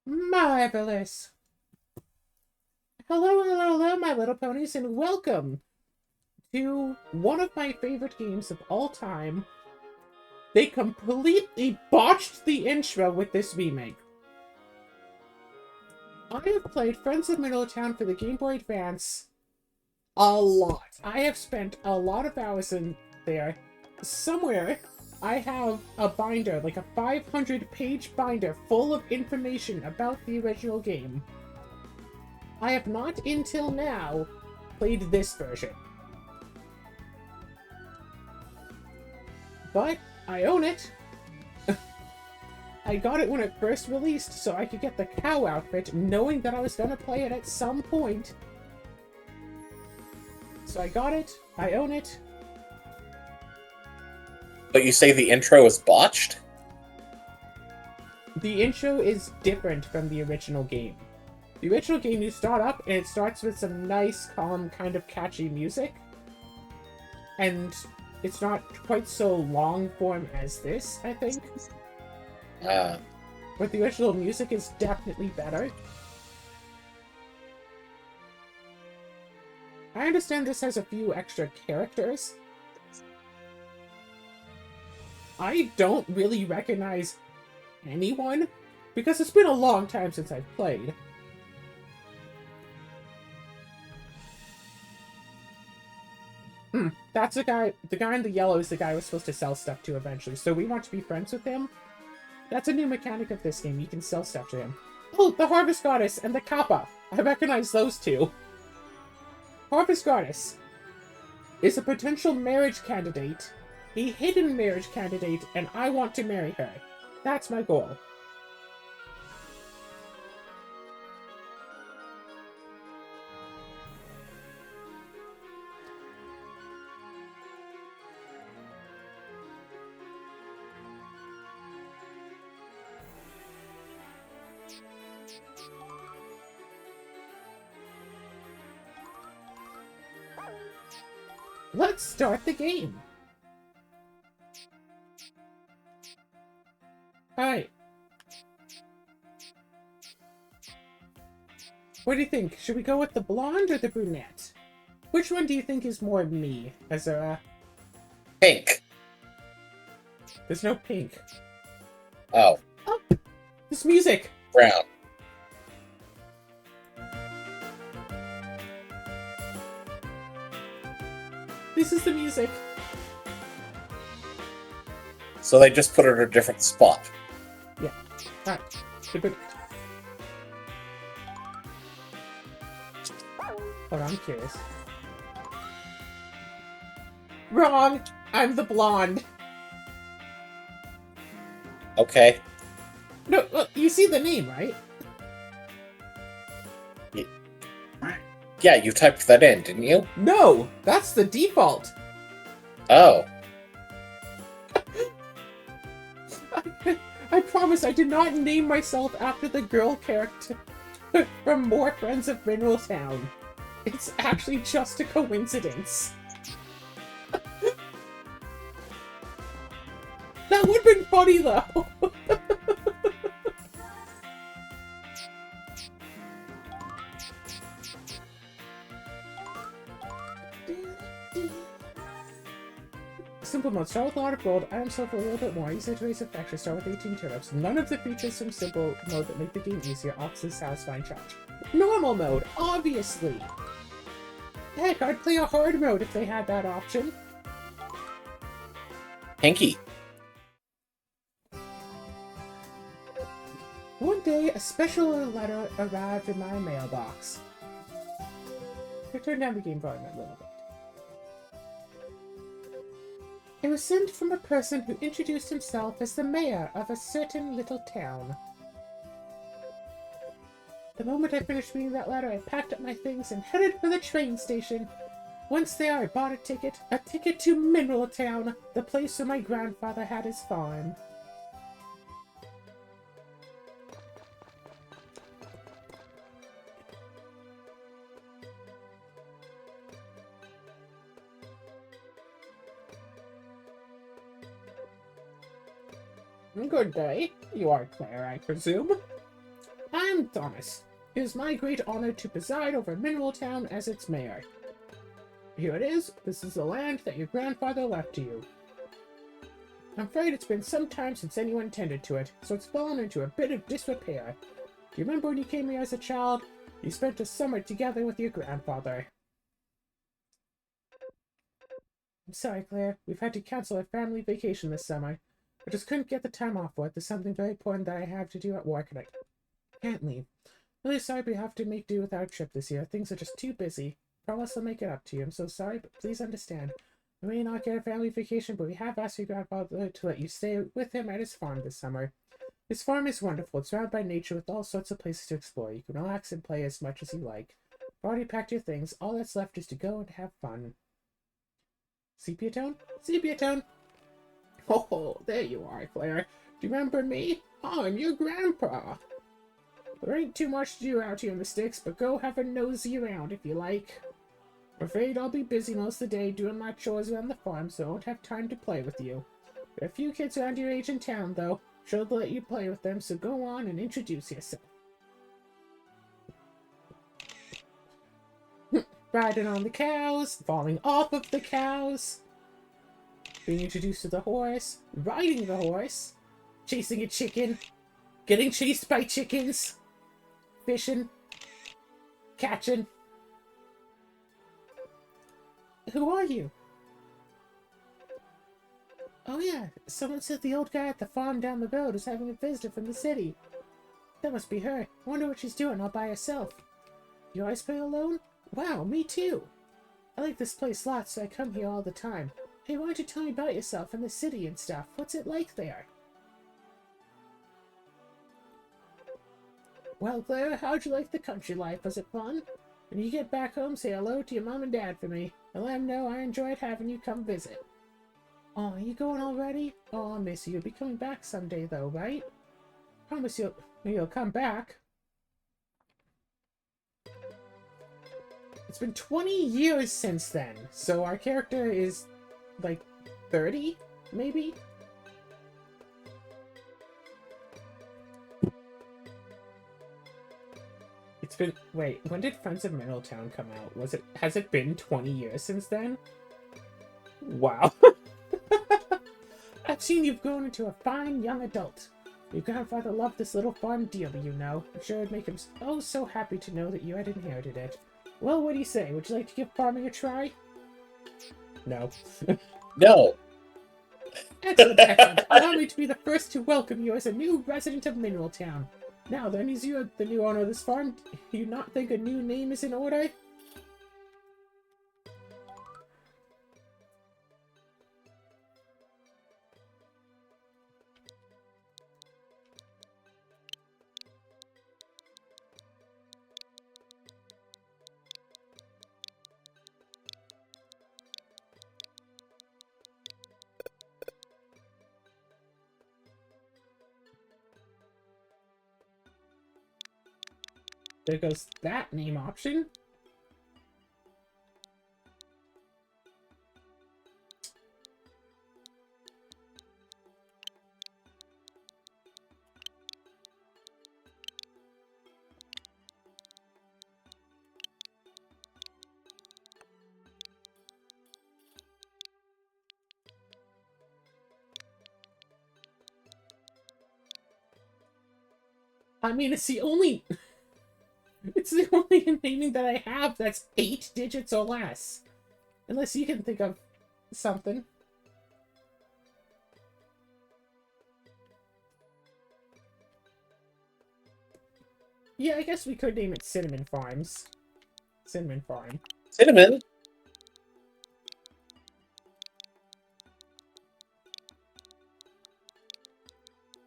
Marvelous. Hello, hello, hello, my little ponies, and welcome to one of my favorite games of all time. They completely botched the intro with this remake. I have played Friends of Middletown for the Game Boy Advance a lot. I have spent a lot of hours in there. Somewhere, I have a binder, like a 500-page binder full of information about the original game. I have not, until now, played this version. But I own it. I got it when it first released so I could get the cow outfit, knowing that I was going to play it at some point. So I got it. I own it. But you say the intro is botched? The intro is different from the original game. The original game, you start up, and it starts with some nice, calm, kind of catchy music. And it's not quite so long form as this, I think. But the original music is definitely better. I understand this has a few extra characters. I don't really recognize anyone, because it's been a long time since I've played. That's the guy in the yellow is the guy we're supposed to sell stuff to eventually, so we want to be friends with him. That's a new mechanic of this game, you can sell stuff to him. Oh, the Harvest Goddess and the Kappa! I recognize those two. Harvest Goddess is a potential marriage candidate, a hidden marriage candidate, and I want to marry her. That's my goal. Let's start the game. Alright. What do you think? Should we go with the blonde or the brunette? Which one do you think is more me? As a... Pink. There's no pink. Oh. Oh! This music! Brown. This is the music. So they just put it in a different spot. Yeah. Alright. Hold on, I'm curious. Wrong! I'm the blonde. Okay. No, look, you see the name, right? Yeah, you typed that in, didn't you? No! That's the default! Oh. I promise I did not name myself after the girl character from More Friends of Mineral Town. It's actually just a coincidence. That would've been funny, though! Simple mode. Start with a lot of gold. Item sell for a little bit more. Use it to raise effect. Start with 18 turnips. None of the features from simple mode that make the game easier offers a satisfying challenge. Normal mode, obviously! Heck, I'd play a hard mode if they had that option. Pinky. One day, a special letter arrived in my mailbox. I turned down the game volume a little bit. It was sent from a person who introduced himself as the mayor of a certain little town. The moment I finished reading that letter, I packed up my things and headed for the train station. Once there, I bought a ticket to Mineral Town, the place where my grandfather had his farm. Good day. You are Claire, I presume? I'm Thomas. It is my great honor to preside over Mineral Town as its mayor. Here it is. This is the land that your grandfather left to you. I'm afraid it's been some time since anyone tended to it, so it's fallen into a bit of disrepair. Do you remember when you came here as a child? You spent a summer together with your grandfather. I'm sorry, Claire. We've had to cancel our family vacation this summer. I just couldn't get the time off for it. There's something very important that I have to do at work, and I can't leave. Really sorry we have to make do with our trip this year. Things are just too busy. Promise I'll make it up to you. I'm so sorry, but please understand. We may not get a family vacation, but we have asked your grandfather to let you stay with him at his farm this summer. His farm is wonderful. It's surrounded by nature with all sorts of places to explore. You can relax and play as much as you like. You've already packed your things. All that's left is to go and have fun. Sepia tone? Sepia tone! Oh, there you are, Claire. Do you remember me? Oh, I'm your grandpa. There ain't too much to do out here in the sticks, but go have a nosy around if you like. I'm afraid I'll be busy most of the day doing my chores around the farm, so I won't have time to play with you. There are a few kids around your age in town, though. I'm sure they'll let you play with them, so go on and introduce yourself. Riding on the cows, falling off of the cows, being introduced to the horse, riding the horse, chasing a chicken, getting chased by chickens, fishing, catching. Who are you? Oh yeah, someone said the old guy at the farm down the road is having a visitor from the city. That must be her. I wonder what she's doing all by herself. You always play alone? Wow, me too. I like this place lots, so I come here all the time. Hey, why don't you tell me about yourself and the city and stuff? What's it like there? Well, Claire, how'd you like the country life? Was it fun? When you get back home, say hello to your mom and dad for me, and let them know I enjoyed having you come visit. Oh, are you going already? Oh, I'll miss you. You'll be coming back someday, though, right? Promise you'll come back. It's been 20 years since then, so our character is, like, 30, maybe? It's been... Wait, when did Friends of Middletown come out? Has it been 20 years since then? Wow. I've seen you've grown into a fine young adult. Your grandfather loved this little farm dearly, you know. I'm sure it'd make him oh so happy to know that you had inherited it. Well, what do you say? Would you like to give farming a try? No. No. Excellent, excellent. Allow me to be the first to welcome you as a new resident of Mineral Town. Now then, as you are the new owner of this farm, do you not think a new name is in order? There goes that name option. I mean, it's the only naming that I have that's 8 digits or less. Unless you can think of something. Yeah, I guess we could name it Cinnamon Farms. Cinnamon Farm. Cinnamon?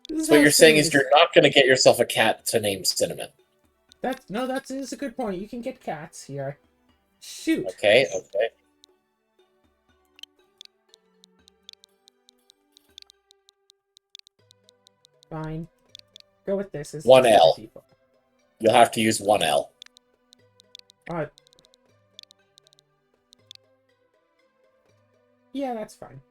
So what you're saying is you're not going to get yourself a cat to name Cinnamon. That is a good point. You can get cats here. Shoot. Okay, okay. Fine. Go with this. One L. You'll have to use one L. Yeah, that's fine.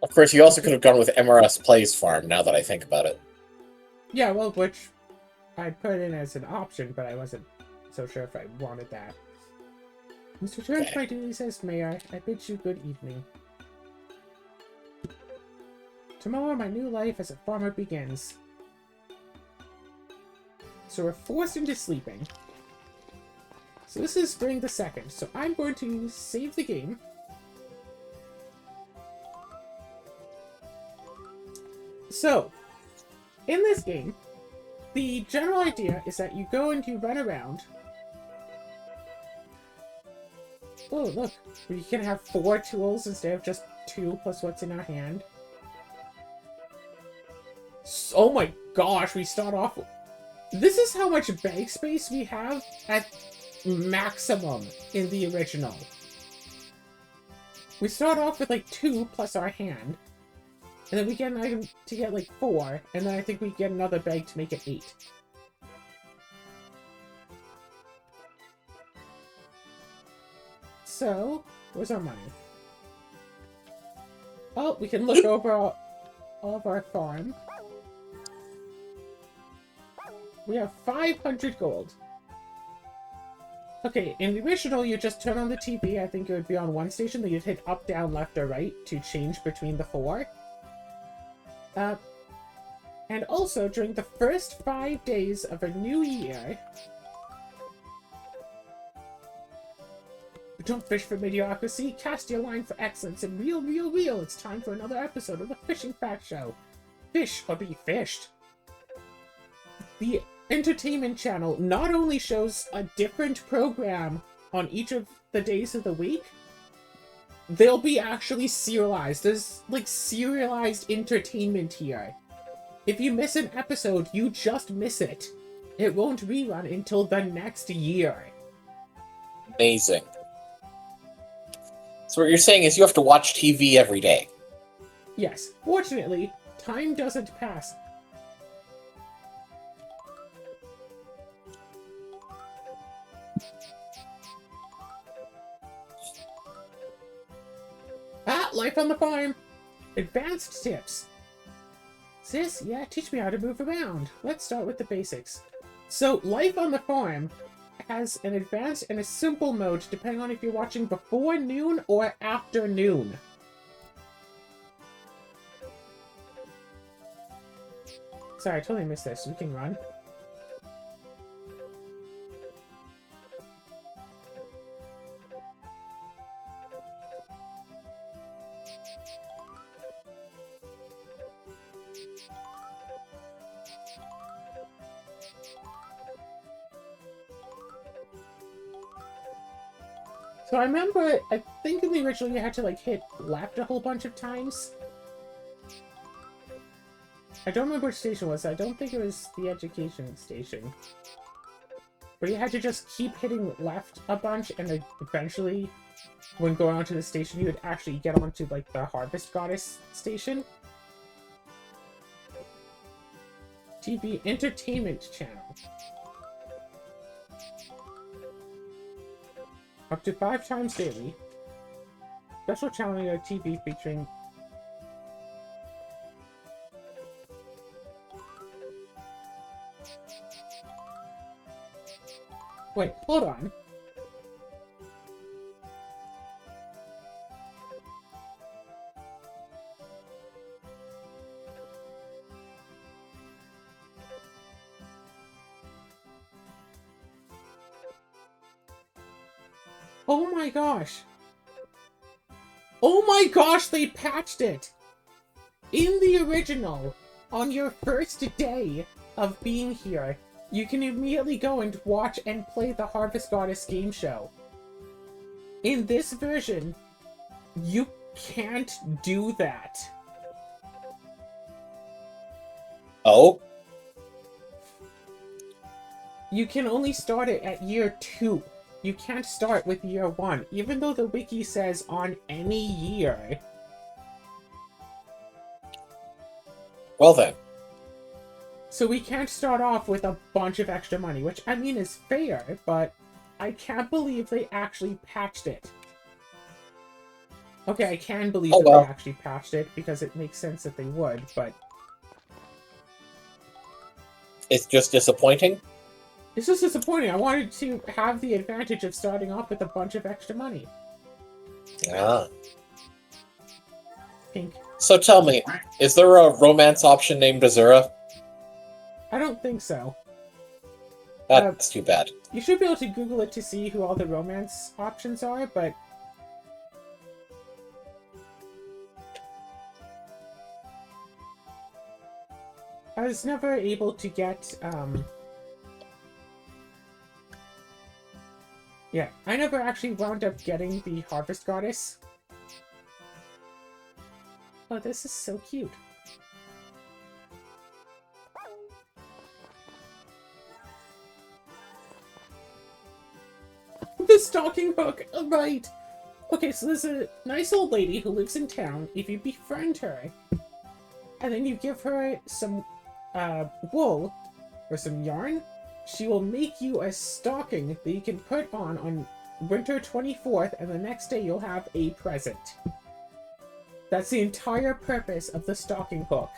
Of course, you also could have gone with MRS Plays Farm, now that I think about it. Yeah, well, which I put in as an option, but I wasn't so sure if I wanted that. Mr. Turns my duties as mayor. I bid you good evening. Tomorrow, my new life as a farmer begins. So we're forced into sleeping. So this is Spring the 2nd. So I'm going to save the game. So, in this game, the general idea is that you go and you run around. Oh, look. We can have 4 tools instead of just 2 plus what's in our hand. Oh my gosh, we start off... This is how much bag space we have at maximum in the original. We start off with like 2 plus our hand. And then we get an item to get like 4. And then I think we get another bag to make it 8. So, where's our money? Oh, we can look over all of our farm. We have 500 gold. Okay, in the original, you just turn on the TV. I think it would be on one station. Then you'd hit up, down, left, or right to change between the 4. And also, during the first 5 days of a new year... Don't fish for mediocrity, cast your line for excellence, and reel, reel, reel! It's time for another episode of the Fishing Fact Show. Fish or be fished. The entertainment channel not only shows a different program on each of the days of the week, they'll be actually serialized. There's, like, serialized entertainment here. If you miss an episode, you just miss it. It won't rerun until the next year. Amazing. So what you're saying is you have to watch TV every day. Yes. Fortunately, time doesn't pass. Ah, life on the farm. Advanced tips. Sis, yeah, teach me how to move around. Let's start with the basics. So, life on the farm has an advanced and a simple mode depending on if you're watching before noon or after noon. Sorry, I totally missed this. We can run. So I remember, I think in the original you had to like hit left a whole bunch of times. I don't remember which station it was. I don't think it was the education station. But you had to just keep hitting left a bunch, and then eventually, when going onto the station, you would actually get onto like the Harvest Goddess station. TV Entertainment Channel. Up to 5 times daily. Special channel on TV featuring... Wait, hold on. Oh my gosh. Oh my gosh, they patched it! In the original, on your first day of being here, you can immediately go and watch and play the Harvest Goddess game show. In this version, you can't do that. Oh? You can only start it at year 2. You can't start with year 1, even though the wiki says on any year. Well then. So we can't start off with a bunch of extra money, which I mean is fair, but I can't believe they actually patched it. Okay, I can believe Oh, that well. they actually patched it, because it makes sense that they would, but... It's just disappointing? It's just disappointing. I wanted to have the advantage of starting off with a bunch of extra money. Ah. Pink. So tell me, is there a romance option named Azura? I don't think so. That's too bad. You should be able to Google it to see who all the romance options are, but... I was never able to get, Yeah, I never actually wound up getting the Harvest Goddess. Oh, this is so cute. The stocking hook, right. Okay, so there's a nice old lady who lives in town. If you befriend her, and then you give her some wool or some yarn, she will make you a stocking that you can put on winter 24th, and the next day you'll have a present. That's the entire purpose of the stocking hook,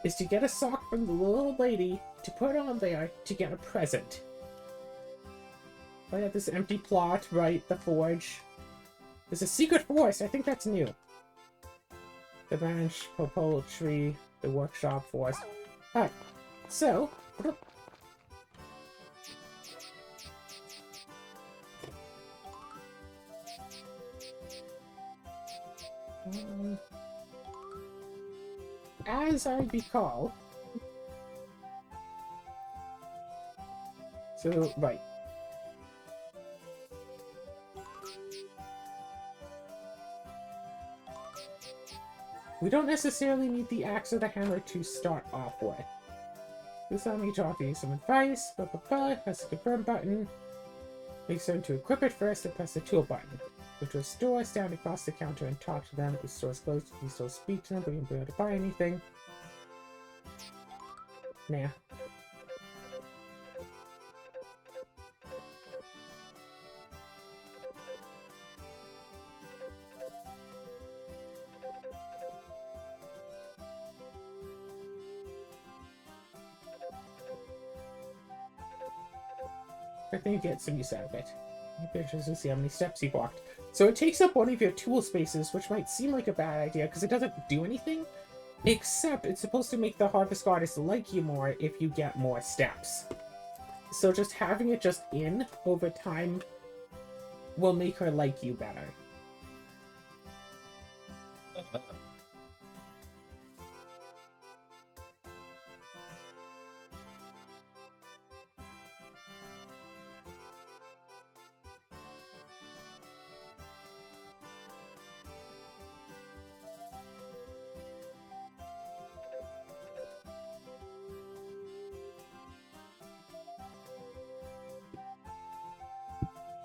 is to get a sock from the little lady to put on there to get a present. Oh yeah, this empty plot, right? The forge. There's a secret forest. I think that's new. The bench, popol tree, the workshop forest. Alright, so... as I recall... So, right. We don't necessarily need the axe or the hammer to start off with. This time we talk to you some advice, press the confirm button. Make certain to equip it first and press the tool button. Go to a store, stand across the counter and talk to them. If the store is closed, you can still speak to them, but you won't be able to buy anything. Nah. I think you get some use out of it. Pictures to see how many steps you walked. So it takes up one of your tool spaces, which might seem like a bad idea because it doesn't do anything, except it's supposed to make the Harvest Goddess like you more if you get more steps. So just having it just in over time will make her like you better.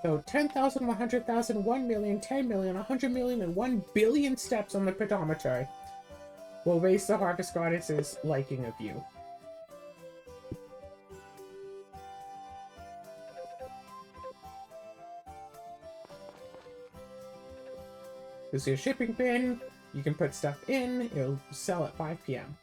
So 10,000, 100,000, 1 million, 10 million, 100 million, and 1 billion steps on the pedometer will raise the Harvest Goddess's liking of you. This is your shipping bin. You can put stuff in. It'll sell at 5 p.m.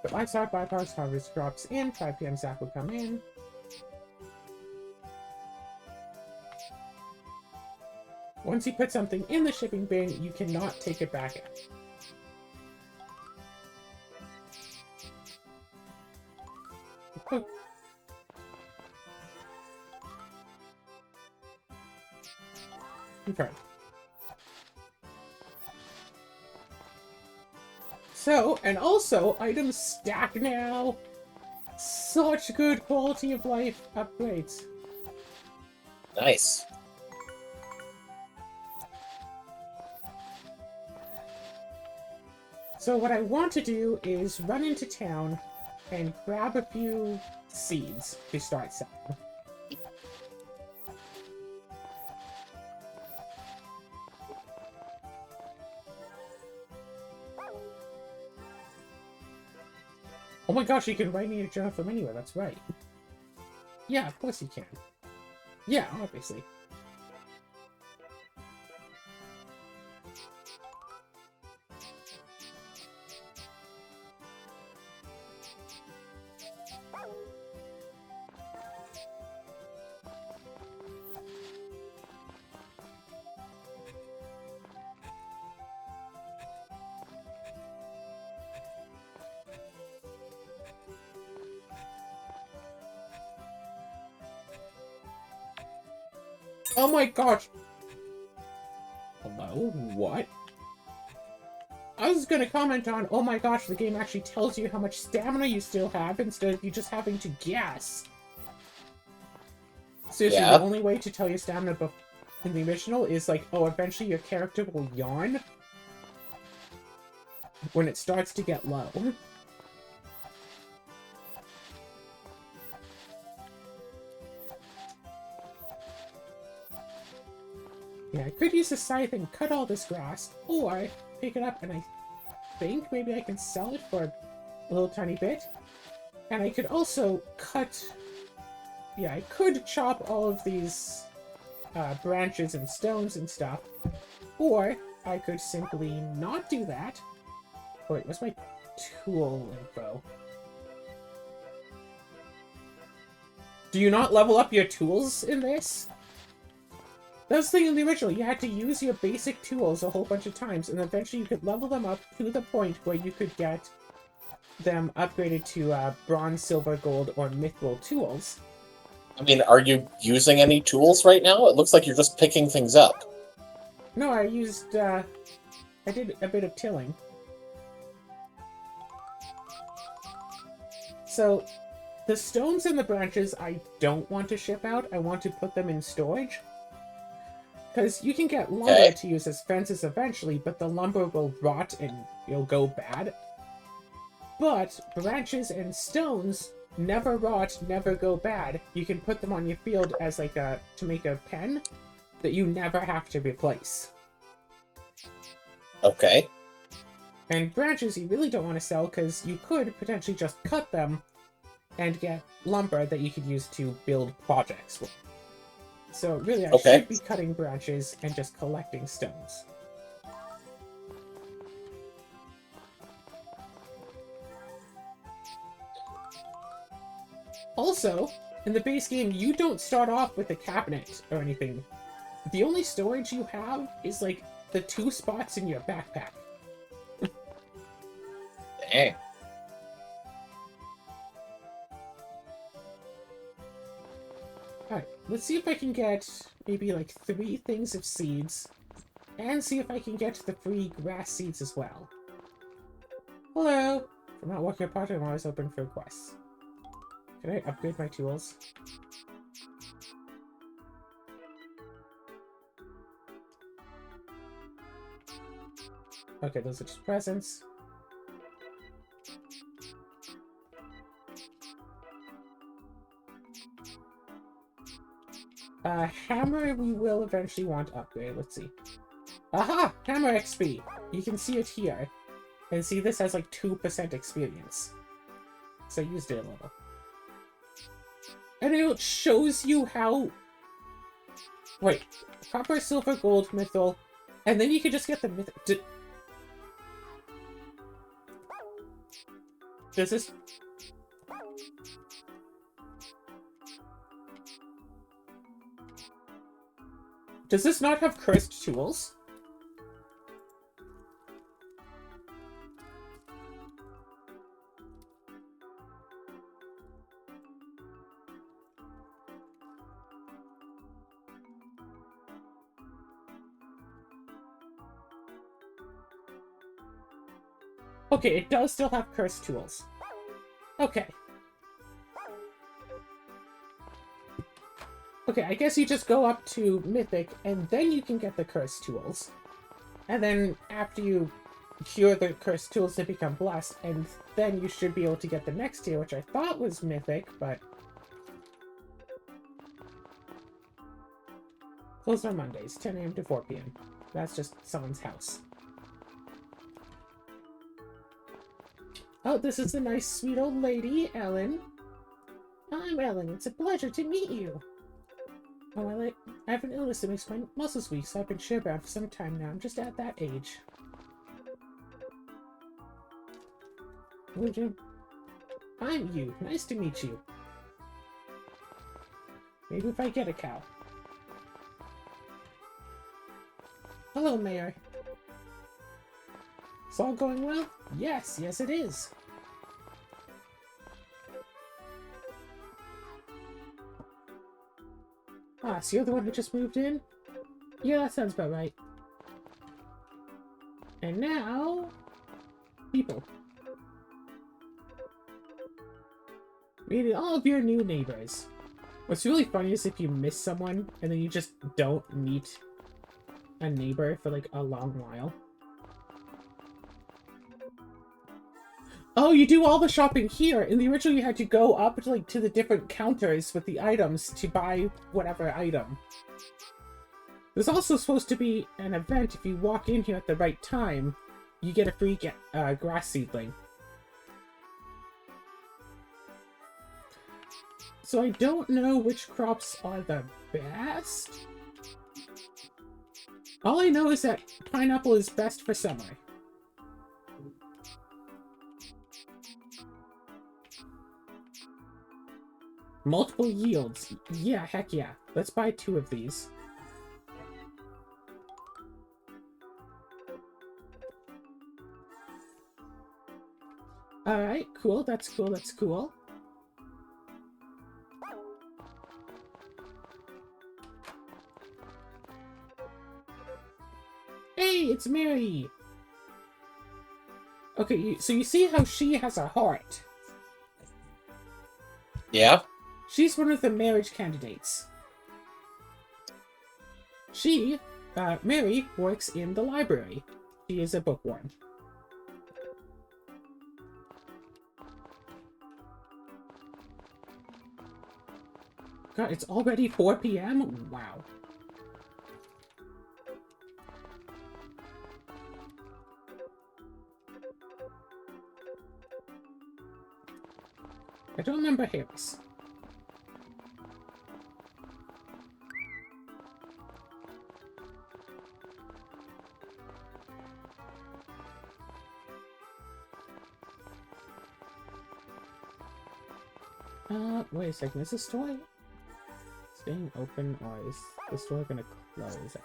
But I start bypass harvest drops in, 5 p.m. Zach will come in. Once you put something in the shipping bin, you cannot take it back out. Oh. Okay. So, and also, items stack now. Such good quality of life upgrades. Nice. So what I want to do is run into town and grab a few seeds to start selling. Oh my gosh, you can write me a journal from anywhere, that's right. Yeah, of course you can. Yeah, obviously. Oh my gosh! Hello? What? I was gonna comment on, oh my gosh, the game actually tells you how much stamina you still have instead of you just having to guess. Seriously, Yeah. the only way to tell your stamina in the original is like, oh, eventually your character will yawn when it starts to get low. Yeah, I could use the scythe and cut all this grass, or pick it up and I think maybe I can sell it for a little tiny bit. And I could also cut... Yeah, I could chop all of these branches and stones and stuff, or I could simply not do that. Oh, wait, what's my tool info? Do you not level up your tools in this? That's the thing in the original. You had to use your basic tools a whole bunch of times, and eventually you could level them up to the point where you could get them upgraded to bronze, silver, gold, or mithril tools. I mean, are you using any tools right now? It looks like you're just picking things up. No, I used, I did a bit of tilling. So, the stones and the branches I don't want to ship out. I want to put them in storage. Because you can get lumber to use as fences eventually, but the lumber will rot and it'll go bad. But branches and stones never rot, never go bad. You can put them on your field as like to make a pen that you never have to replace. Okay. And branches you really don't want to sell because you could potentially just cut them and get lumber that you could use to build projects with. So really I should be cutting branches and just collecting stones. Also, in the base game, you don't start off with a cabinet or anything. The only storage you have is, like, the 2 spots in your backpack. Dang. Alright, let's see if I can get maybe, like, 3 things of seeds. And see if I can get the free grass seeds as well. Hello! If I'm not working apart, I'm always open for requests. Can I upgrade my tools? Okay, those are just presents. Hammer we will eventually want to upgrade. Let's see. Aha! Hammer XP! You can see it here. And see, this has like 2% experience. So I used it a little. And it shows you how... Wait. Copper, silver, gold, mithril. And then you can just get the mithril... Does this... Does this not have cursed tools? Okay, it does still have cursed tools. Okay. Okay, I guess you just go up to Mythic, and then you can get the cursed tools. And then after you cure the cursed tools to become blessed, and then you should be able to get the next tier, which I thought was mythic, but... Closed on Mondays, 10 a.m. to 4 p.m. That's just someone's house. Oh, this is the nice, sweet old lady, Ellen. I'm Ellen. It's a pleasure to meet you. Oh, I have an illness that makes my muscles weak, so I've been shivering for some time now. I'm just at that age. Would you? I'm you. Nice to meet you. Maybe if I get a cow. Hello, Mayor. It's all going well? Yes, yes it is. Ah, so you're the one who just moved in? Yeah, that sounds about right. And now... people. Meeting all of your new neighbors. What's really funny is if you miss someone, and then you just don't meet a neighbor for like a long while. Oh, you do all the shopping here. In the original, you had to go up to, like, to the different counters with the items to buy whatever item. There's also supposed to be an event. If you walk in here at the right time, you get a free grass seedling. So I don't know which crops are the best. All I know is that pineapple is best for summer. Multiple yields. Yeah, heck yeah. Let's buy 2 of these. Alright, cool. That's cool. That's cool. Hey, it's Mary! Okay, so you see how she has a heart. Yeah? She's one of the marriage candidates. She, Mary, works in the library. She is a bookworm. God, it's already 4 p.m.? Wow. I don't remember Harris. Wait a second, is the store staying open or is the store gonna close?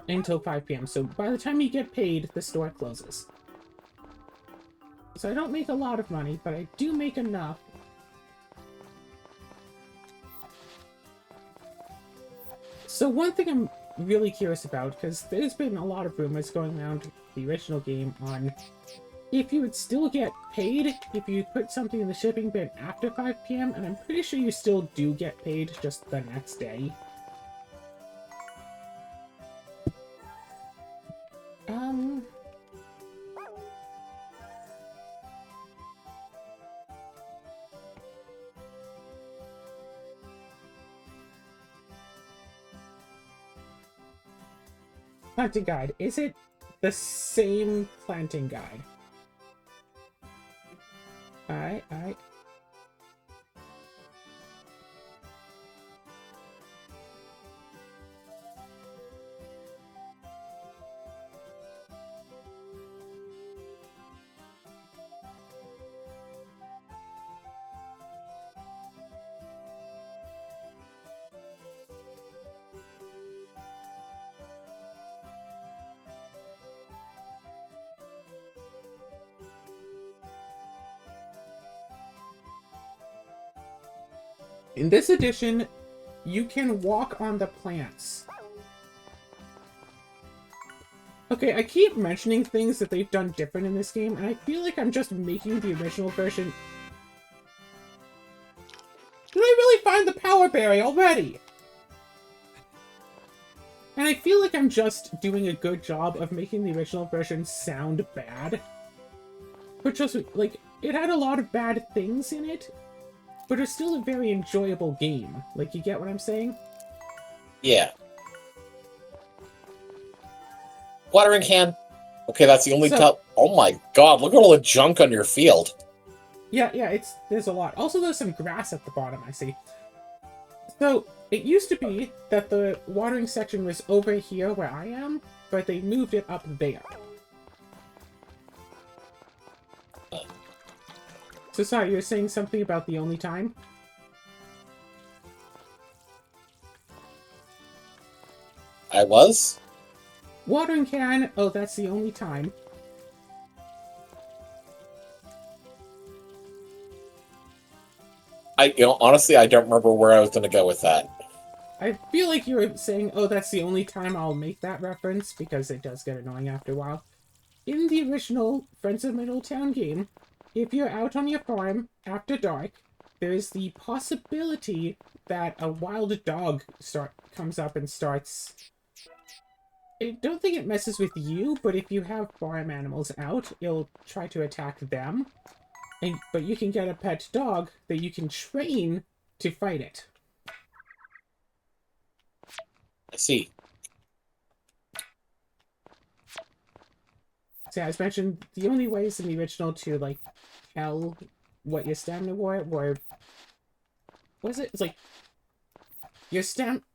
Until 5 p.m. So by the time you get paid, the store closes. So I don't make a lot of money, but I do make enough. So one thing I'm really curious about, because there's been a lot of rumors going around the original game on if you would still get paid if you put something in the shipping bin after 5 p.m. And I'm pretty sure you still do get paid just the next day. Planting guide. Is it the same planting guide? Alright, alright. In this edition, you can walk on the plants. Okay, I keep mentioning things that they've done different in this game, and I feel like I'm just making the original version. Did I really find the power berry already? And I feel like I'm just doing a good job of making the original version sound bad. But just, like, it had a lot of bad things in it, but it's still a very enjoyable game. Like, you get what I'm saying? Yeah. Watering can. Okay, that's the only top. Oh my god, look at all the junk on your field. Yeah, there's a lot. Also, there's some grass at the bottom, I see. So, it used to be that the watering section was over here where I am, but they moved it up there. So, sorry, you're saying something about the only time? I was? Watering can, oh, that's the only time. Honestly, I don't remember where I was going to go with that. I feel like you were saying, oh, that's the only time I'll make that reference, because it does get annoying after a while. In the original Friends of Middletown game, if you're out on your farm after dark, there's the possibility that a wild dog comes up and starts... I don't think it messes with you, but if you have farm animals out, it'll try to attack them. But you can get a pet dog that you can train to fight it. I see. So as mentioned, the only ways in the original to, like, tell what your stamina were... Was it? It's like...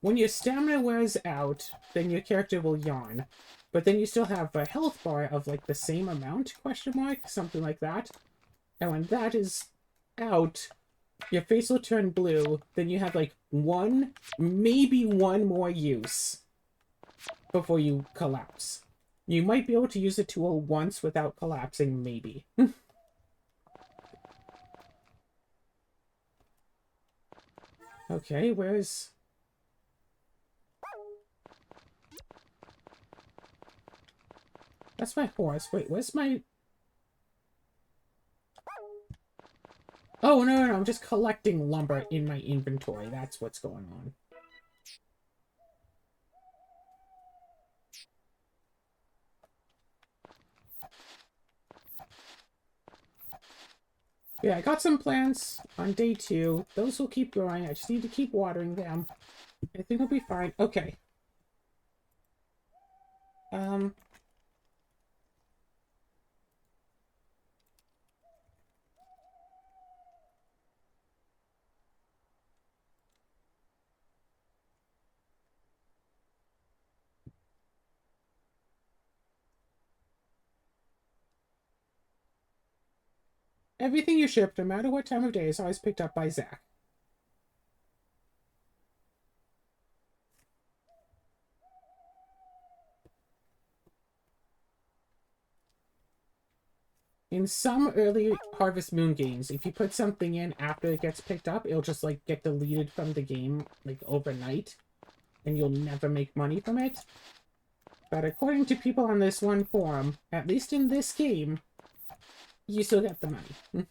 When your stamina wears out, then your character will yawn. But then you still have a health bar of, like, the same amount, question mark? Something like that. And when that is out, your face will turn blue, then you have, like, maybe one more use before you collapse. You might be able to use the tool once without collapsing, maybe. Okay, where's... That's my horse. Wait, where's my... Oh, no, I'm just collecting lumber in my inventory. That's what's going on. Yeah, I got some plants on day 2. Those will keep growing. I just need to keep watering them. I think it'll be fine. Okay. Everything you ship, no matter what time of day, is always picked up by Zach. In some early Harvest Moon games, if you put something in after it gets picked up, it'll just, like, get deleted from the game, like, overnight. And you'll never make money from it. But according to people on this one forum, at least in this game, you still get the money.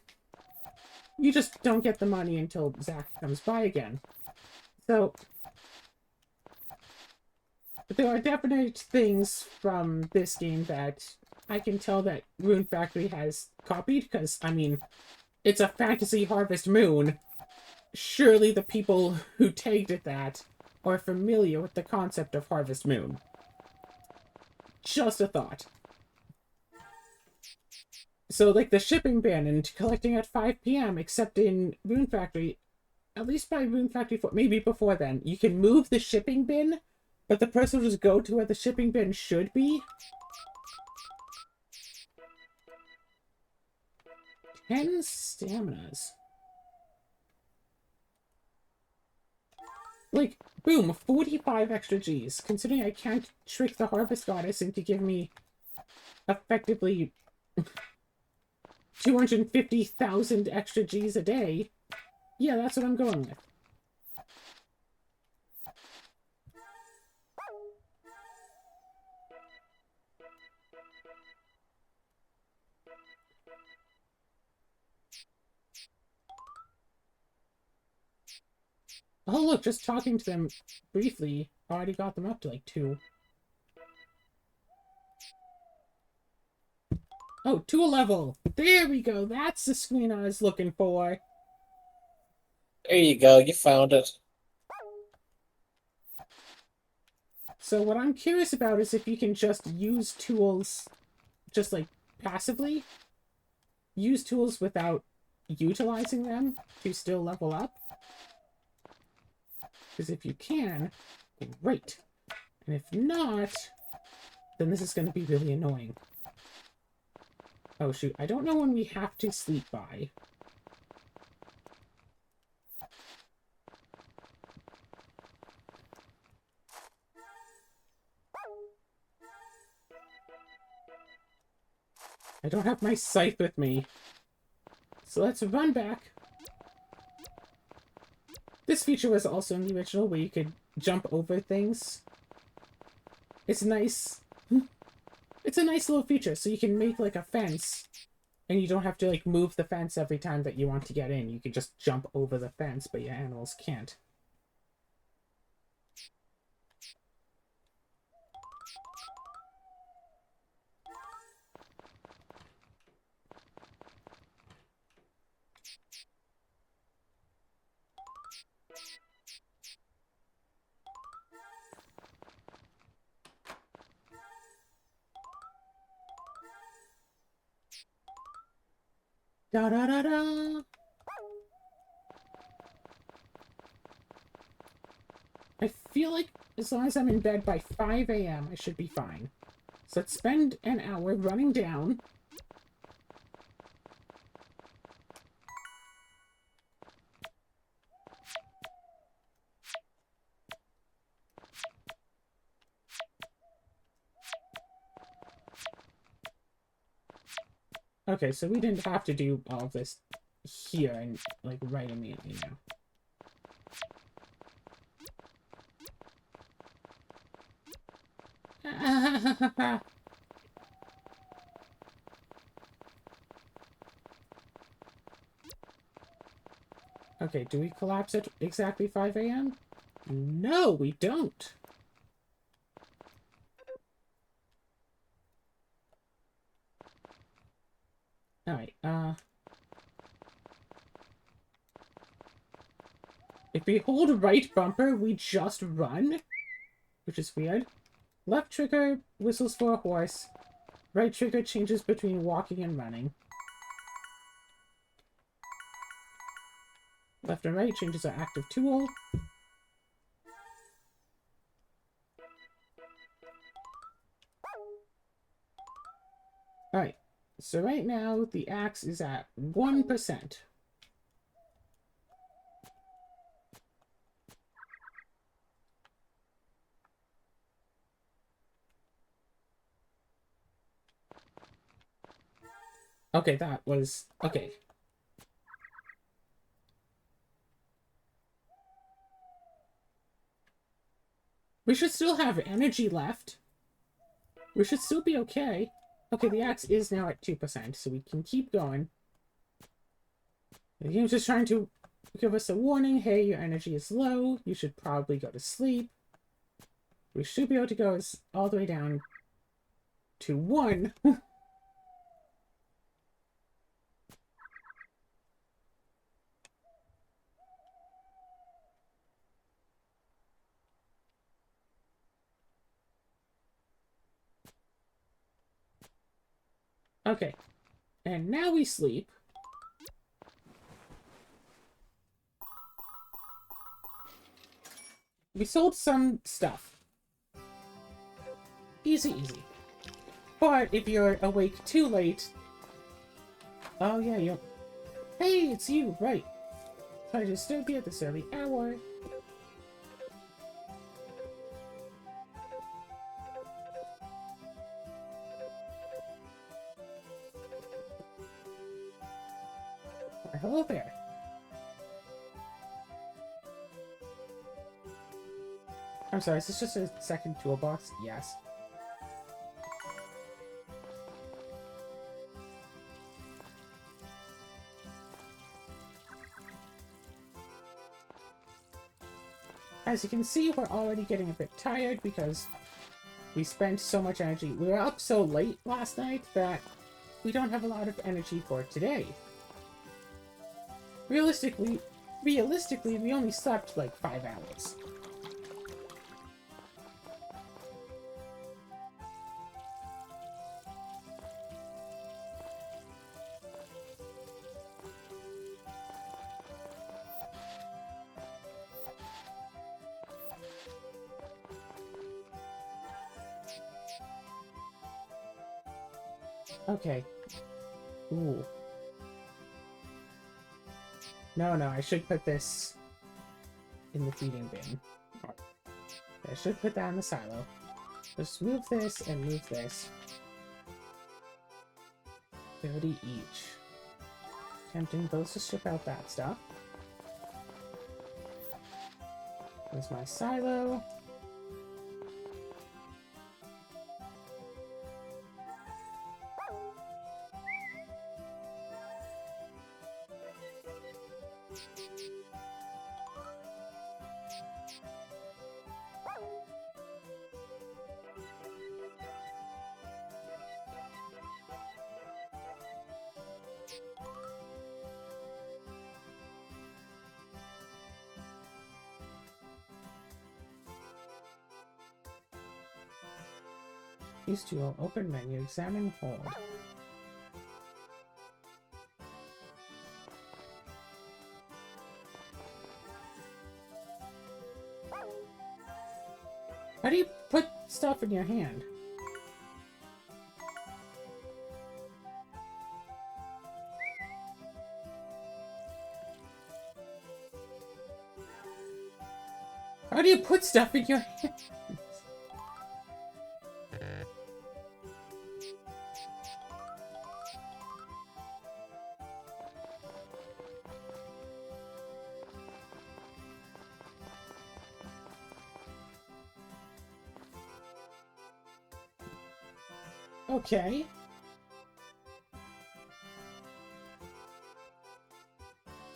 You just don't get the money until Zach comes by again. So, there are definite things from this game that I can tell that Rune Factory has copied, because, I mean, it's a fantasy Harvest Moon. Surely the people who tagged it that are familiar with the concept of Harvest Moon. Just a thought. So, like, the shipping ban and collecting at 5 p.m., except in Rune Factory, at least by Rune Factory 4, maybe before then, you can move the shipping bin, but the person will just go to where the shipping bin should be. 10 staminas. Like, boom, 45 extra Gs. Considering I can't trick the Harvest Goddess into giving me effectively 250,000 extra Gs a day. Yeah, that's what I'm going with. Oh, look, just talking to them briefly already got them up to, like, 2. Oh, 2 a level! There we go! That's the screen I was looking for! There you go, you found it. So what I'm curious about is if you can just use tools, just, like, passively. Use tools without utilizing them to still level up. Because if you can, great. And if not, then this is going to be really annoying. Oh shoot, I don't know when we have to sleep by. I don't have my scythe with me. So let's run back. This feature was also in the original where you could jump over things. It's nice. It's a nice little feature, so you can make like a fence, and you don't have to like move the fence every time that you want to get in. You can just jump over the fence, but your animals can't. Da da da da! I feel like as long as I'm in bed by 5 a.m., I should be fine. So let's spend an hour running down. Okay, so we didn't have to do all of this here and, like, right immediately now. Okay, do we collapse at exactly 5 a.m.? No, we don't! Alright, if we hold right bumper, we just run, which is weird. Left trigger whistles for a horse. Right trigger changes between walking and running. Left and right changes our active tool. Alright, so right now the axe is at 1%. Okay, that was... okay. We should still have energy left. We should still be okay. Okay, the axe is now at 2%, so we can keep going. The game's just trying to give us a warning. Hey, your energy is low. You should probably go to sleep. We should be able to go all the way down to 1. Okay. And now we sleep. We sold some stuff. Easy, easy. But if you're awake too late... Oh, yeah, you... Hey, it's you, right. Try to disturb you at this early hour. Hello there. I'm sorry, is this just a second toolbox? Yes. As you can see, we're already getting a bit tired because we spent so much energy. We were up so late last night that we don't have a lot of energy for today. Realistically, we only slept like 5 hours. Okay. Ooh. No, I should put this in the feeding bin. I should put that in the silo. Just move this and move this. 30 each. Tempting both to ship out that stuff. There's my silo. These two will open menu, examine hold. How do you put stuff in your hand? How do you put stuff in your hand? Okay.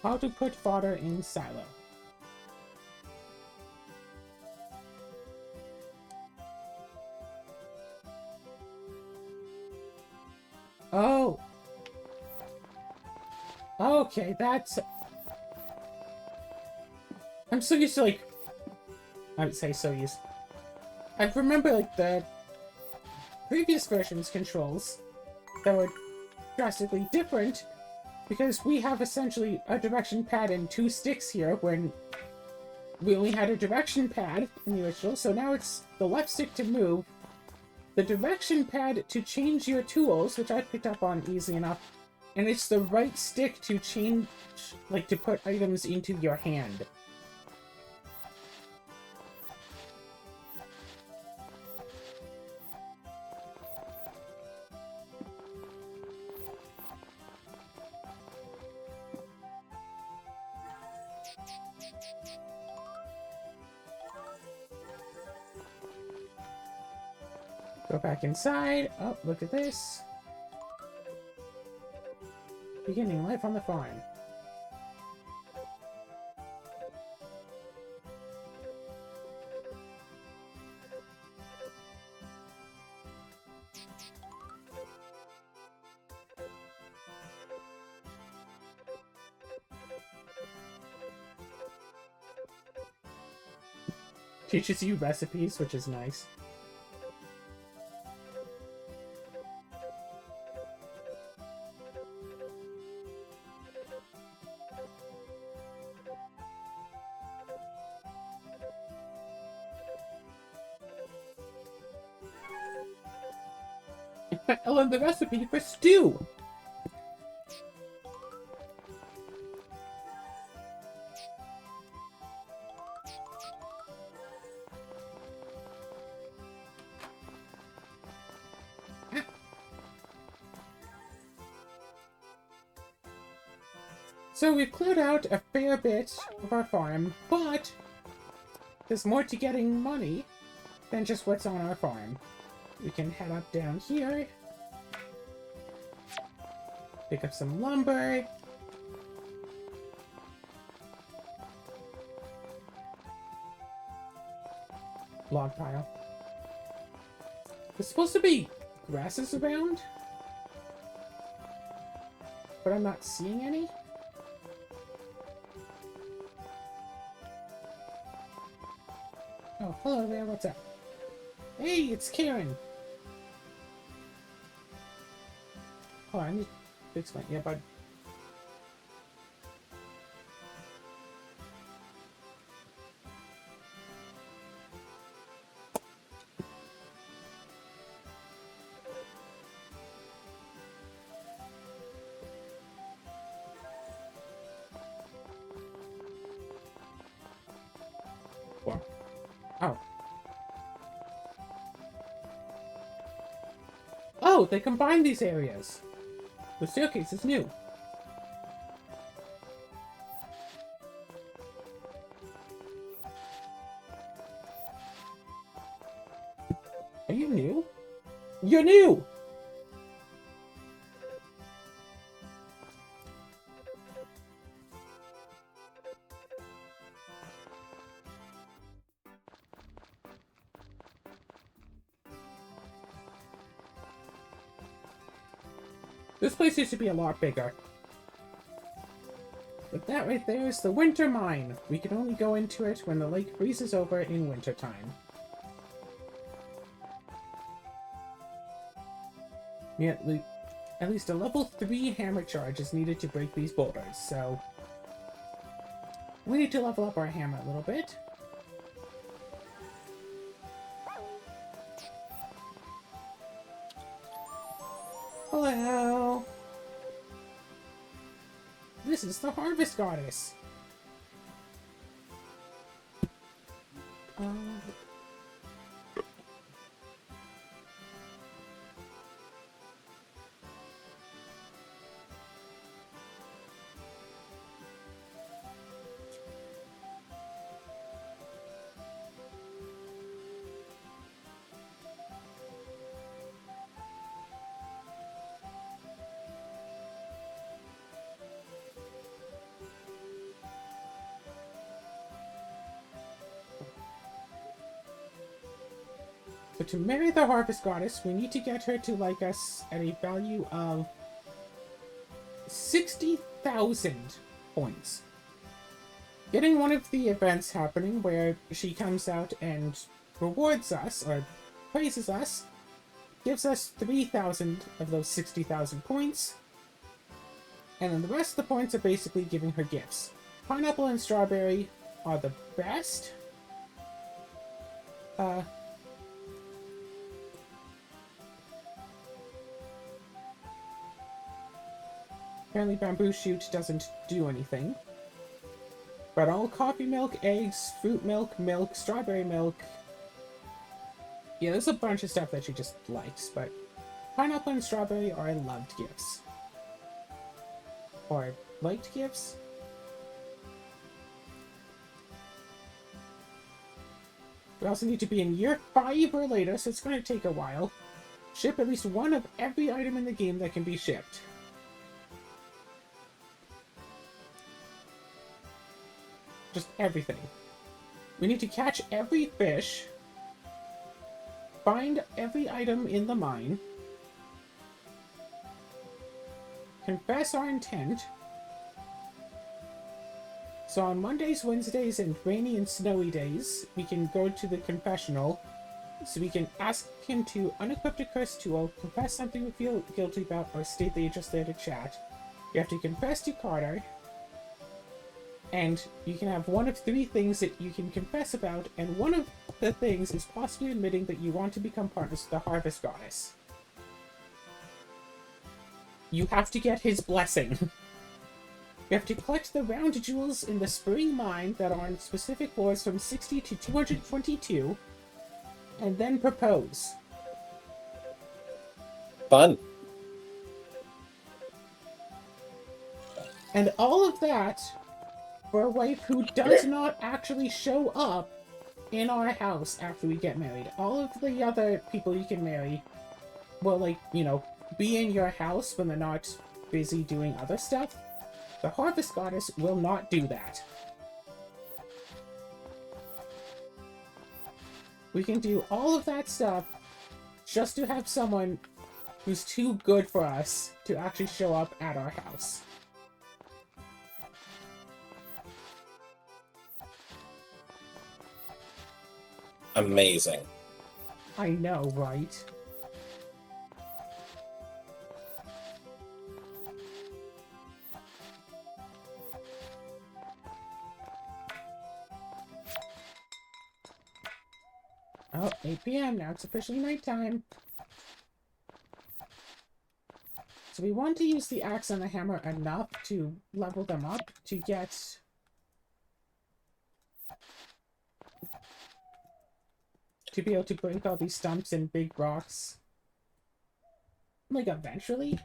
How to put fodder in silo. Oh. Okay, that's... I'm so used to, like... I would say so used... I remember, like, the previous version's controls that were drastically different because we have essentially a direction pad and 2 sticks here when we only had a direction pad in the original, so now it's the left stick to move, the direction pad to change your tools, which I picked up on easily enough, and it's the right stick to change, like, to put items into your hand. Go back inside. Oh, look at this. Beginning life on the farm. Teaches you recipes, which is nice. I learned the recipe for stew! So we've cleared out a fair bit of our farm, but there's more to getting money than just what's on our farm. We can head up down here, pick up some lumber, log pile. There's supposed to be grasses around, but I'm not seeing any. Oh, hello there, what's up? Hey, it's Karen! Oh, I need to explain. Yeah, bud. What? Oh. Oh, they combined these areas. The staircase is new. Are you new? You're new! This place used to be a lot bigger. But that right there is the winter mine. We can only go into it when the lake freezes over in wintertime. Yeah, at least a level 3 hammer charge is needed to break these boulders, so... we need to level up our hammer a little bit. Hello! This is the Harvest Goddess! So to marry the Harvest Goddess, we need to get her to like us at a value of 60,000 points. Getting one of the events happening where she comes out and rewards us, or praises us, gives us 3,000 of those 60,000 points. And then the rest of the points are basically giving her gifts. Pineapple and strawberry are the best. Apparently bamboo shoot doesn't do anything. But all coffee milk, eggs, fruit milk, milk, strawberry milk... yeah, there's a bunch of stuff that she just likes, but pineapple and strawberry are loved gifts. Or liked gifts? We also need to be in year 5 or later, so it's going to take a while. Ship at least one of every item in the game that can be shipped. Just everything. We need to catch every fish, find every item in the mine, confess our intent. So on Mondays, Wednesdays, and rainy and snowy days, we can go to the confessional, so we can ask him to unequip a curse tool, confess something we feel guilty about, or state that you're just there to chat. You have to confess to Carter, and you can have one of 3 things that you can confess about, and one of the things is possibly admitting that you want to become partners with the Harvest Goddess. You have to get his blessing. You have to collect the round jewels in the spring mine that are on specific floors from 60 to 222, and then propose. Fun. And all of that for a wife who does not actually show up in our house after we get married. All of the other people you can marry will, like, you know, be in your house when they're not busy doing other stuff. The Harvest Goddess will not do that. We can do all of that stuff just to have someone who's too good for us to actually show up at our house. Amazing. I know, right? Oh, 8 p.m. Now it's officially nighttime. So we want to use the axe and the hammer enough to level them up to get... to be able to break all these stumps and big rocks. Like, eventually.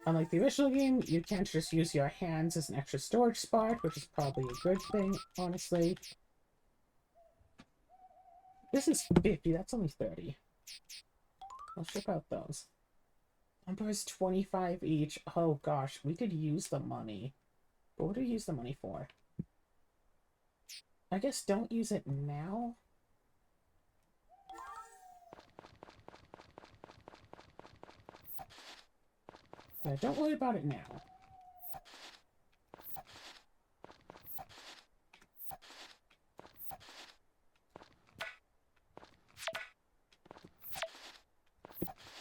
Unlike the original game, you can't just use your hands as an extra storage spot, which is probably a good thing, honestly. This is 50, that's only 30. I'll ship out those. Numbers 25 each. Oh gosh, we could use the money. But what do we use the money for? I guess don't use it now? Yeah, don't worry about it now.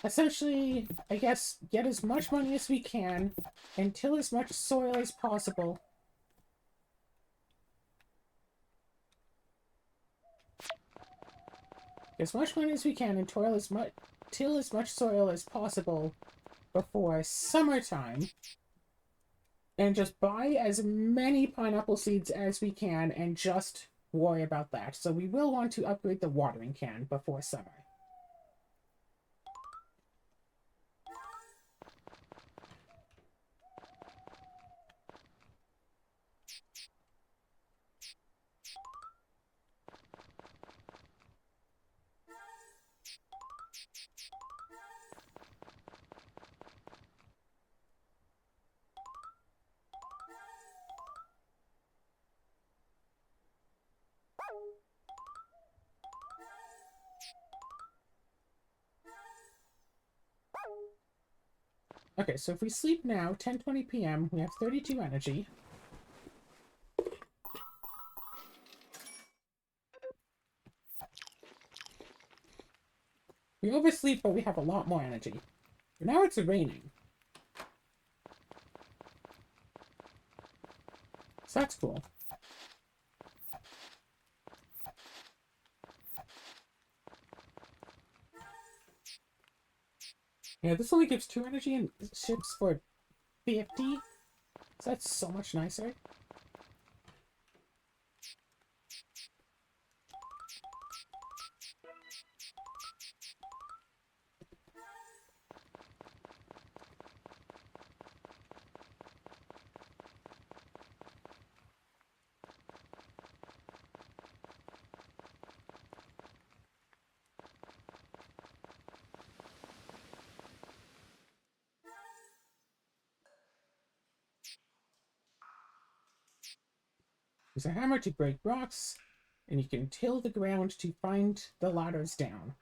Essentially, I guess, get as much money as we can, and till as much soil as possible. As much money as we can, and till as much soil as possible before summertime. And just buy as many pineapple seeds as we can, and just worry about that. So we will want to upgrade the watering can before summer. Okay, so if we sleep now, 10:20 p.m., we have 32 energy. We oversleep, but we have a lot more energy. Now it's raining. So that's cool. Yeah, this only gives 2 energy and ships for 50. So that's so much nicer. Use a hammer to break rocks, and you can till the ground to find the ladders down.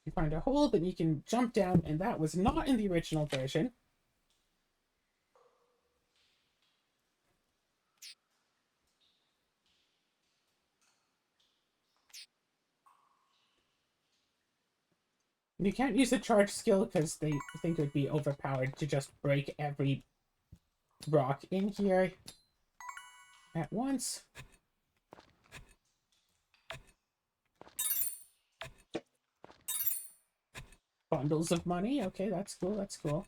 You find a hole, then you can jump down, and that was not in the original version. You can't use the charge skill because they think it would be overpowered to just break every rock in here at once. Bundles of money. Okay, that's cool, that's cool.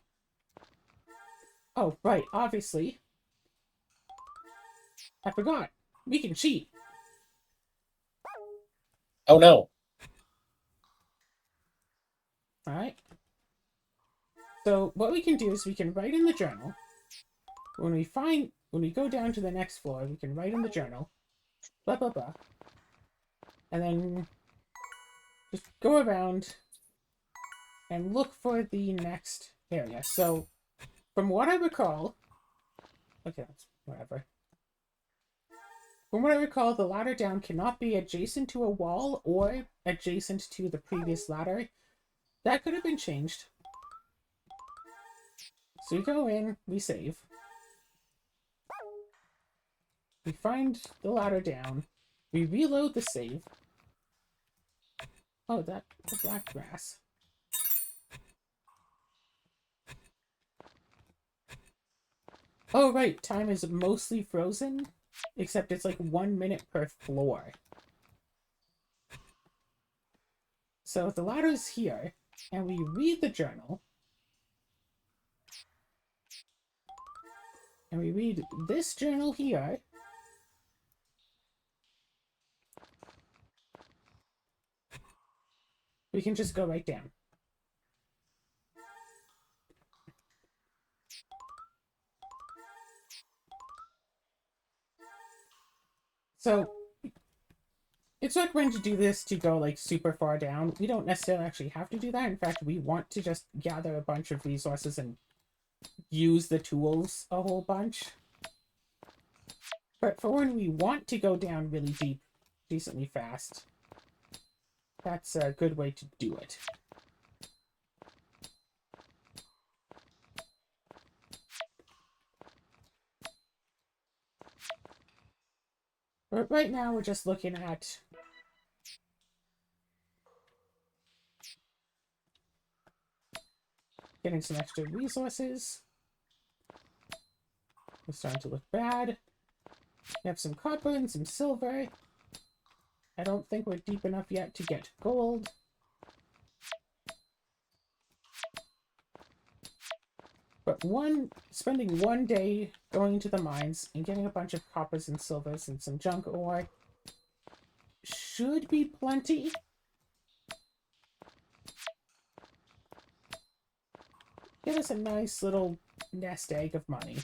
Oh, right, obviously. I forgot. We can cheat. Oh no. Alright. So what we can do is we can write in the journal when we find when we go down to the next floor, we can write in the journal, blah, blah, blah. And then just go around and look for the next area. So, from what I recall, okay, that's whatever. From what I recall, the ladder down cannot be adjacent to a wall or adjacent to the previous ladder. That could have been changed. So we go in, we save. We find the ladder down. We reload the save. Oh, the black grass. Oh, right, time is mostly frozen, except it's like 1 minute per floor. So if the ladder's here, and we read the journal, and we read this journal here, we can just go right down. So, it's recommended to do this to go, like, super far down. We don't necessarily actually have to do that. In fact, we want to just gather a bunch of resources and use the tools a whole bunch. But for when we want to go down really deep, decently fast, that's a good way to do it. But right now, we're just looking at getting some extra resources. It's starting to look bad. We have some copper and some silver. I don't think we're deep enough yet to get gold. But spending 1 day going to the mines and getting a bunch of coppers and silvers and some junk ore should be plenty. Get us a nice little nest egg of money.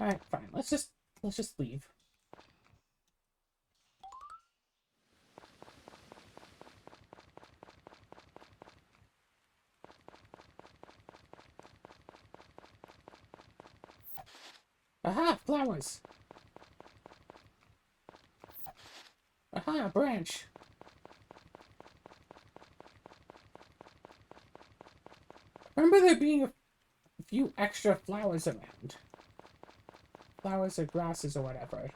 Alright, fine. Let's just leave. Aha! Flowers! Aha! A branch! Remember there being a few extra flowers around. Flowers or grasses or whatever.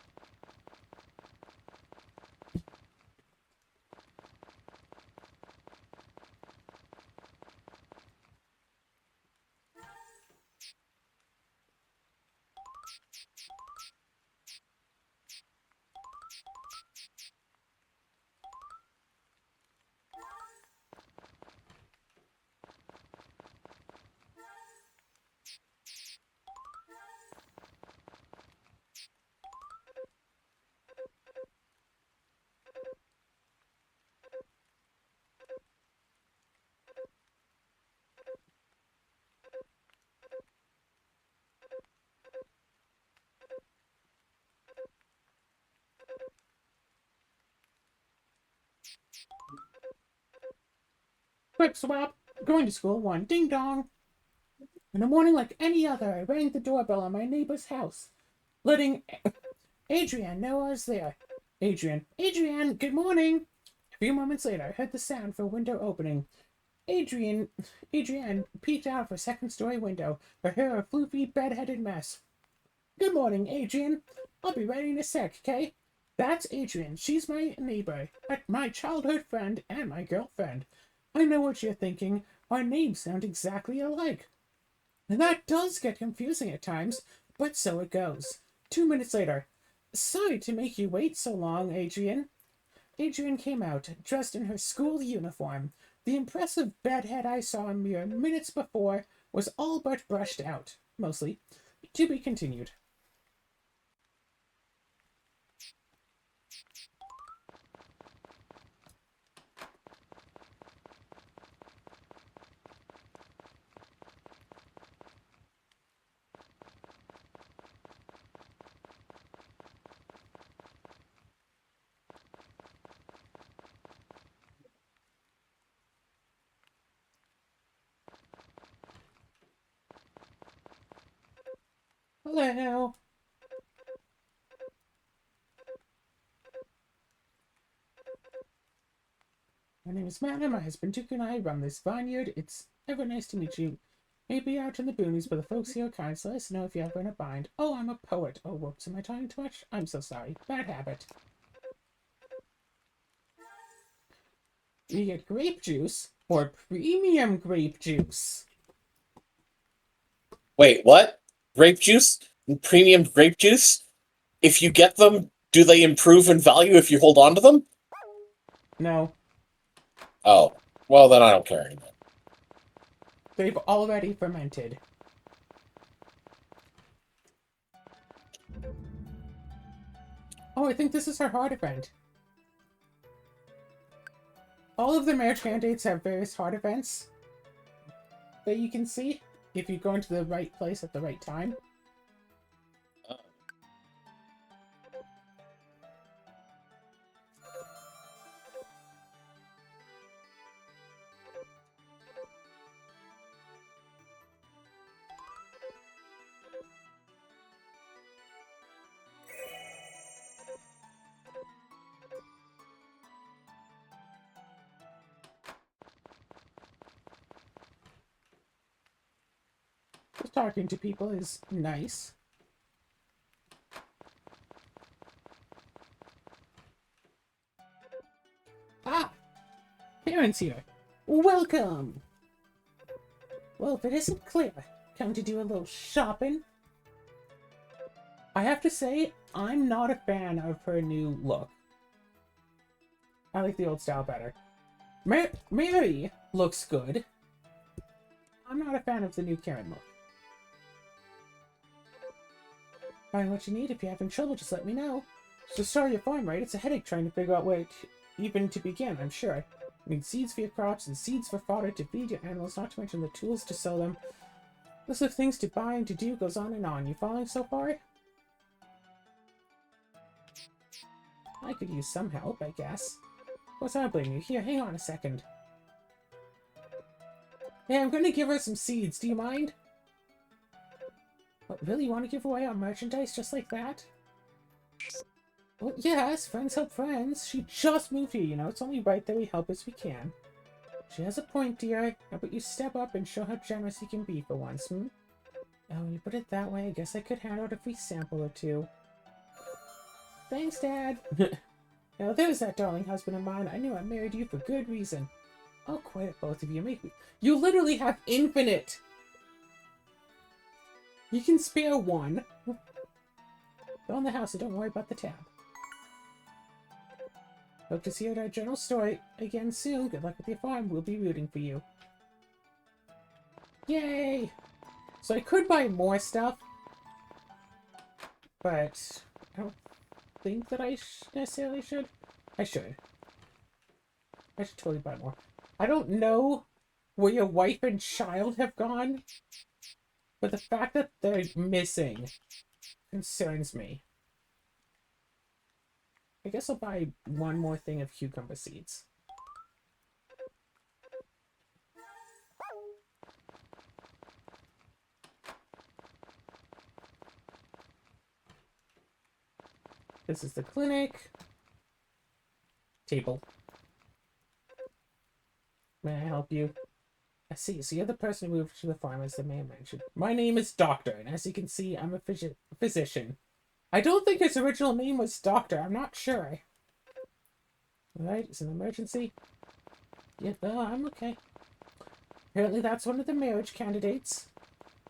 Quick swap! Going to school 1. Ding dong! In a morning like any other, I rang the doorbell on my neighbor's house, letting Adrienne know I was there. Adrienne, good morning! A few moments later, I heard the sound of a window opening. Adrienne peeked out of her second-story window, her hair a floofy, bed-headed mess. Good morning, Adrienne. I'll be ready in a sec, okay? That's Adrienne. She's my neighbor, my childhood friend, and my girlfriend. I know what you're thinking. Our names sound exactly alike. And that does get confusing at times, but so it goes. 2 minutes later. Sorry to make you wait so long, Adrienne. Adrienne came out, dressed in her school uniform. The impressive bedhead I saw mere minutes before was all but brushed out. Mostly. To be continued. Hello. My name is Matt, and my husband Duke and I run this vineyard. It's ever nice to meet you. Maybe out in the boonies, but the folks here are kind, so let us know if you're ever in a bind. Oh, I'm a poet. Oh, whoops, am I talking too much? I'm so sorry. Bad habit. You get grape juice or premium grape juice. Wait, what? Grape juice? Premium grape juice? If you get them, do they improve in value if you hold on to them? No. Oh. Well, then I don't care anymore. They've already fermented. Oh, I think this is our heart event. All of the marriage candidates have various heart events that you can see if you go into the right place at the right time. Just talking to people is nice. Ah! Parents here. Welcome! Well, if it isn't clear, come to do a little shopping. I have to say, I'm not a fan of her new look. I like the old style better. Mary looks good. I'm not a fan of the new Karen look. Find what you need. If you're having trouble, just let me know. So sorry you're fine, right? It's a headache trying to figure out where even to begin, I'm sure. You need seeds for your crops and seeds for fodder to feed your animals, not to mention the tools to sow them. List of things to buy and to do goes on and on. You following so far? I could use some help, I guess. What's happening? Here, hang on a second. Hey, I'm gonna give her some seeds. Do you mind? What, really? You want to give away our merchandise just like that? Well, yes, friends help friends. She just moved here, you know. It's only right that we help as we can. She has a point, dear. How about you step up and show how generous you can be for once, Oh, when you put it that way, I guess I could hand out a free sample or two. Thanks, Dad. Now, there's that darling husband of mine. I knew I married you for good reason. Oh, quiet, both of you. Make me... You literally have infinite. You can spare one. Go in the house and don't worry about the tab. Hope to see you at our general store again soon. Good luck with your farm. We'll be rooting for you. Yay! So I could buy more stuff, but I don't think that I necessarily should. I should. I should totally buy more. I don't know where your wife and child have gone, but the fact that they're missing concerns me. I guess I'll buy one more thing of cucumber seeds. This is the clinic. Table. May I help you? I see. So you're the person who moved to the farm, as the man mentioned. My name is Doctor, and as you can see, I'm a physician. I don't think his original name was Doctor. I'm not sure. Alright, it's an emergency. Yeah, I'm okay. Apparently that's one of the marriage candidates.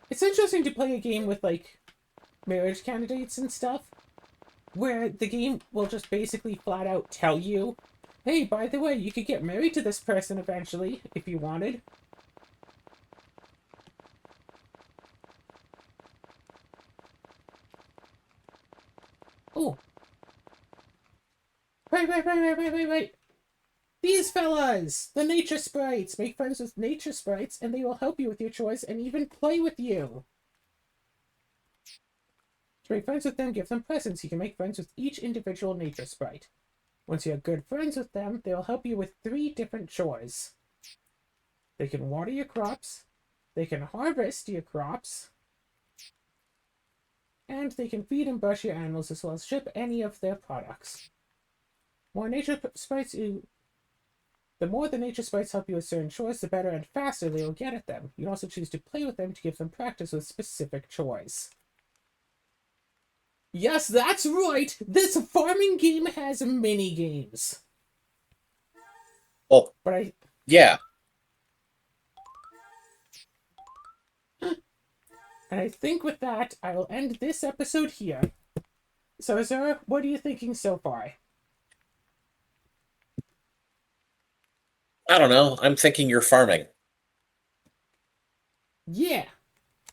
It's interesting to play a game with, like, marriage candidates and stuff, where the game will just basically flat out tell you, hey, by the way, you could get married to this person eventually, if you wanted. Oh. Wait. These fellas! The nature sprites! Make friends with nature sprites, and they will help you with your choice and even play with you. To make friends with them, give them presents. You can make friends with each individual nature sprite. Once you are good friends with them, they will help you with 3 different chores. They can water your crops, they can harvest your crops, and they can feed and brush your animals as well as ship any of their products. More nature sprites you The more the nature sprites help you with certain chores, the better and faster they will get at them. You can also choose to play with them to give them practice with specific chores. Yes, that's right! This farming game has mini games. Oh, But yeah. I think with that, I will end this episode here. So, Azura, what are you thinking so far? I don't know. I'm thinking you're farming. Yeah!